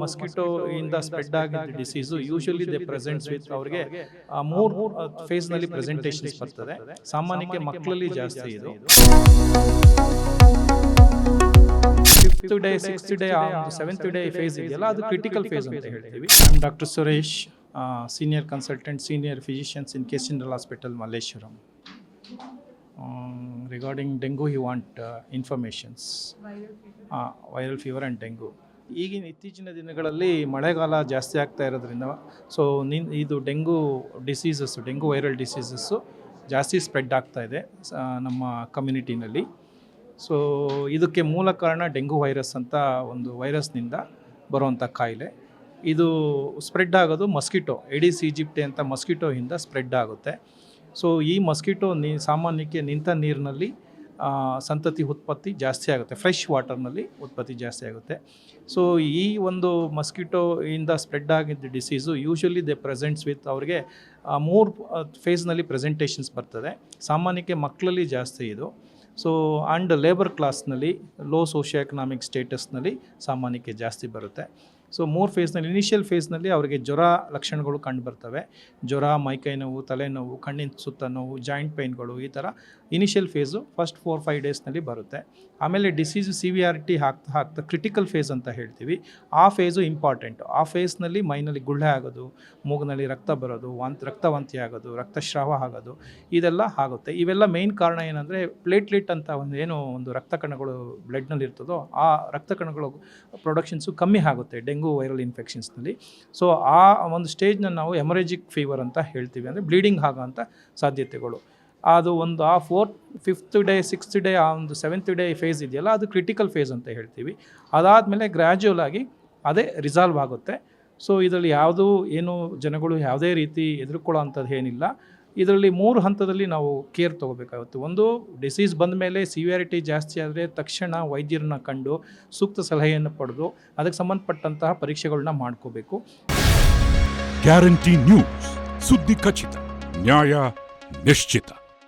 Mosquito ಇಂದ spread ಆಗಿದ್ದ disease usually they presents with ಅವ್ರಿಗೆ 3 ಫೇಸ್ನಲ್ಲಿ ಪ್ರೆಸೆಂಟೇಷನ್ಸ್ ಬರ್ತದೆ. ಸಾಮಾನ್ಯಕ್ಕೆ ಮಕ್ಕಳಲ್ಲಿ ಜಾಸ್ತಿ ಇದು. 5th day 6th day 7th day face ಇದೆಯಲ್ಲ, ಅದು ಕ್ರಿಟಿಕಲ್ ಫೇಸ್ ಅಂತ ಹೇಳ್ತೀವಿ. I am doctor Suresh, senior consultant, senior physicians in KC General Hospital, Malleshwaram. Regarding dengue, you want informations? Viral fever and dengue. ಈಗಿನ ಇತ್ತೀಚಿನ ದಿನಗಳಲ್ಲಿ ಮಳೆಗಾಲ ಜಾಸ್ತಿ ಆಗ್ತಾ ಇರೋದ್ರಿಂದ ಇದು dengue diseases, dengue viral diseases ಜಾಸ್ತಿ ಸ್ಪ್ರೆಡ್ ಆಗ್ತಾ ಇದೆ ನಮ್ಮ ಕಮ್ಯುನಿಟಿನಲ್ಲಿ. ಸೊ ಇದಕ್ಕೆ ಮೂಲ ಕಾರಣ ಡೆಂಗು ವೈರಸ್ ಅಂತ ಒಂದು ವೈರಸ್ನಿಂದ ಬರುವಂಥ ಕಾಯಿಲೆ. ಇದು ಸ್ಪ್ರೆಡ್ ಆಗೋದು ಮಸ್ಕಿಟೋ, ಎಡಿಸ್ ಈಜಿಪ್ಟೆ ಅಂತ ಮಸ್ಕಿಟೋಯಿಂದ ಸ್ಪ್ರೆಡ್ ಆಗುತ್ತೆ. ಸೊ ಈ ಮಸ್ಕಿಟೋ ಸಾಮಾನ್ಯಕ್ಕೆ ನಿಂತ ನೀರಿನಲ್ಲಿ ಸಂತತಿ ಉತ್ಪತ್ತಿ ಜಾಸ್ತಿ ಆಗುತ್ತೆ, ಫ್ರೆಶ್ ವಾಟರ್ನಲ್ಲಿ ಉತ್ಪತ್ತಿ ಜಾಸ್ತಿ ಆಗುತ್ತೆ. ಸೊ ಈ ಒಂದು ಮಸ್ಕಿಟೋ ಇಂದ ಸ್ಪ್ರೆಡ್ ಆಗಿದ್ದ disease usually they presents with ಅವ್ರಿಗೆ 3 ಫೇಸ್ನಲ್ಲಿ ಪ್ರೆಸೆಂಟೇಷನ್ಸ್ ಬರ್ತದೆ. ಸಾಮಾನ್ಯಕ್ಕೆ ಮಕ್ಕಳಲ್ಲಿ ಜಾಸ್ತಿ ಇದು. ಸೊ ಆ್ಯಂಡ್ ಲೇಬರ್ ಕ್ಲಾಸ್ನಲ್ಲಿ, ಲೋ ಸೋಷಿಯೋ ಎಕನಾಮಿಕ್ ಸ್ಟೇಟಸ್ನಲ್ಲಿ ಸಾಮಾನ್ಯಕ್ಕೆ ಜಾಸ್ತಿ ಬರುತ್ತೆ. ಸೊ 3 ಫೇಸ್ನಲ್ಲಿ, ಇನಿಷಿಯಲ್ ಫೇಸ್ನಲ್ಲಿ ಅವರಿಗೆ ಜ್ವರ ಲಕ್ಷಣಗಳು ಕಂಡು ಬರ್ತವೆ. ಜ್ವರ, ಮೈಕೈ ನೋವು, ತಲೆನೋವು, ಕಣ್ಣಿನ ಸುತ್ತ ನೋವು, ಜಾಯಿಂಟ್ ಪೇನ್ಗಳು, ಈ ಥರ ಇನಿಷಿಯಲ್ ಫೇಸು ಫಸ್ಟ್ 4-5 ಡೇಸ್ನಲ್ಲಿ ಬರುತ್ತೆ. ಆಮೇಲೆ ಡಿಸೀಸು ಸಿವಿಯಾರಿಟಿ ಆಗ್ತಾ ಕ್ರಿಟಿಕಲ್ ಫೇಸ್ ಅಂತ ಹೇಳ್ತೀವಿ. ಆ ಫೇಸು ಇಂಪಾರ್ಟೆಂಟು. ಆ ಫೇಸ್ನಲ್ಲಿ ಮೈನಲ್ಲಿ ಗುಳ್ಳೆ ಆಗೋದು, ಮೂಗಿನಲ್ಲಿ ರಕ್ತ ಬರೋದು, ರಕ್ತವಾಂತಿ ಆಗೋದು, ರಕ್ತಸ್ರಾವ ಆಗೋದು, ಇದೆಲ್ಲ ಆಗುತ್ತೆ. ಇವೆಲ್ಲ ಮೇಯ್ನ್ ಕಾರಣ ಏನಂದರೆ ಪ್ಲೇಟ್ಲೆಟ್ ಅಂತ ಒಂದು ರಕ್ತ ಕಣಗಳು ಬ್ಲಡ್ನಲ್ಲಿ ಇರ್ತದೋ ಆ ರಕ್ತ ಕಣಗಳು ಪ್ರೊಡಕ್ಷನ್ಸು ಕಮ್ಮಿ ಆಗುತ್ತೆ ಡೆಂಗು ವೈರಲ್ ಇನ್ಫೆಕ್ಷನ್ಸ್ನಲ್ಲಿ. ಸೊ ಆ ಒಂದು ಸ್ಟೇಜ್ನ ನಾವು ಹೆಮರೇಜಿಕ್ ಫೀವರ್ ಅಂತ ಹೇಳ್ತೀವಿ, ಅಂದರೆ ಬ್ಲೀಡಿಂಗ್ ಆಗೋಂಥ ಸಾಧ್ಯತೆಗಳು. ಅದು ಆ 5th day 6th day 7th day face ಇದೆಯಲ್ಲ, ಅದು ಕ್ರಿಟಿಕಲ್ ಫೇಸ್ ಅಂತ ಹೇಳ್ತೀವಿ. ಅದಾದಮೇಲೆ ಗ್ರ್ಯಾಜುವಲ್ ಆಗಿ ಅದೇ ರಿಸಾಲ್ವ್ ಆಗುತ್ತೆ. ಸೊ ಇದರಲ್ಲಿ ಜನಗಳು ಯಾವುದೇ ರೀತಿ ಹೆದರ್ಕೊಳ್ಳೋ ಅಂಥದ್ದು ಏನಿಲ್ಲ. ಇದರಲ್ಲಿ 3 ಹಂತದಲ್ಲಿ ನಾವು ಕೇರ್ ತೊಗೋಬೇಕಾಗುತ್ತೆ. ಒಂದು, ಡಿಸೀಸ್ ಬಂದ ಮೇಲೆ ಸಿವಿಯಾರಿಟಿ ಜಾಸ್ತಿ ಆದರೆ ತಕ್ಷಣ ವೈದ್ಯರನ್ನ ಕಂಡು ಸೂಕ್ತ ಸಲಹೆಯನ್ನು ಪಡೆದು ಅದಕ್ಕೆ ಸಂಬಂಧಪಟ್ಟಂತಹ ಪರೀಕ್ಷೆಗಳನ್ನ ಮಾಡ್ಕೋಬೇಕು. ಗ್ಯಾರಂಟಿ ನ್ಯೂಸ್, ಸುದ್ದಿ ಖಚಿತ, ನ್ಯಾಯ ನಿಶ್ಚಿತ.